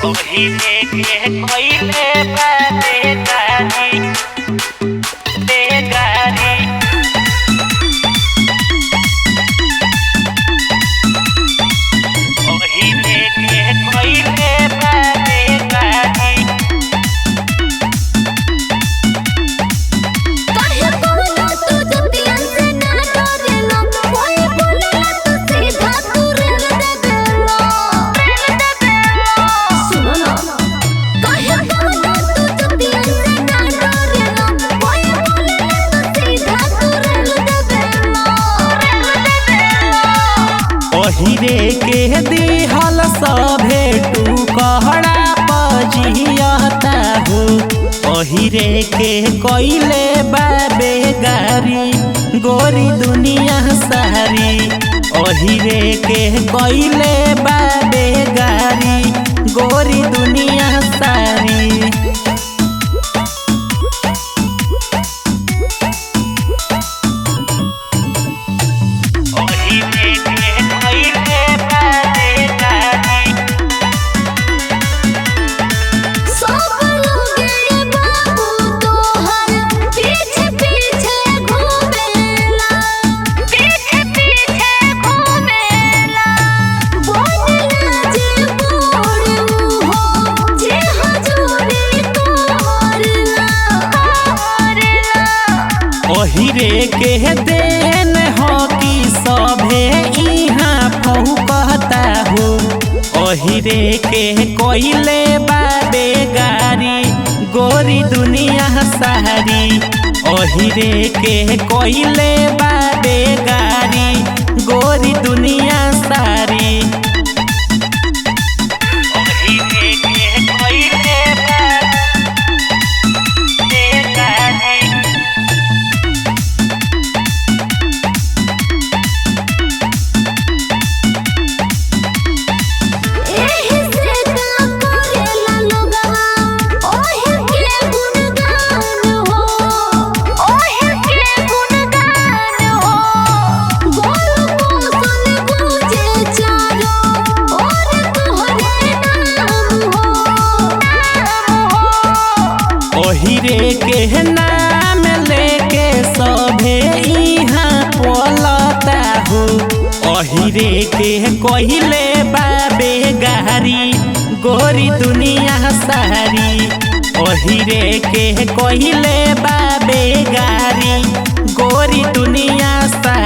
ओहिले के कोइले बाते गारी बेगारी ओहिले के कोइले बाते गारी काहे बोला तू जतिया से ना डरेला कोई बोलेला तो सीधा तू रेल दे देला सुनो ना काहे बोला तू जतिया से ना डरेला कोई बोलेला तो सीधा तू रेल दे देला ओहिरे के दिहल सभे टू कहड़ा पजियता हो ओहिरे के कोइले बाबे गारी गोरी दुनिया सारी ओहिरे के कोइले बाबे गारी गोरी दुनिया सारी ओहिले के कोइले बाते गारी सब लोग रे बाबू तोहर पीछे पीछे घूमेला बोलेला जे बोल हो जे हजूरी तोरला ओहिरे के देन हो कि सभे इहाँ फौकता हो ओहिरे के कोइले बाबे गारी गोरी दुनिया सारी ओहिरे के कोइले बाबे गारी गोरी दुनिया सारी ओहिले के कोइले बाते गारी एही से का करेला लोगवा ओहे के गुणगान हो गोल कोसल गुजे चारो और तोहरे नाम हो ओहिरे के नाम लेके सभे इहाँ पलता हो ओहिरे के कोइले बाबे गारी गोरी दुनिया सारी ओहिरे के कोइले बाबे गारी गोरी दुनिया सारी।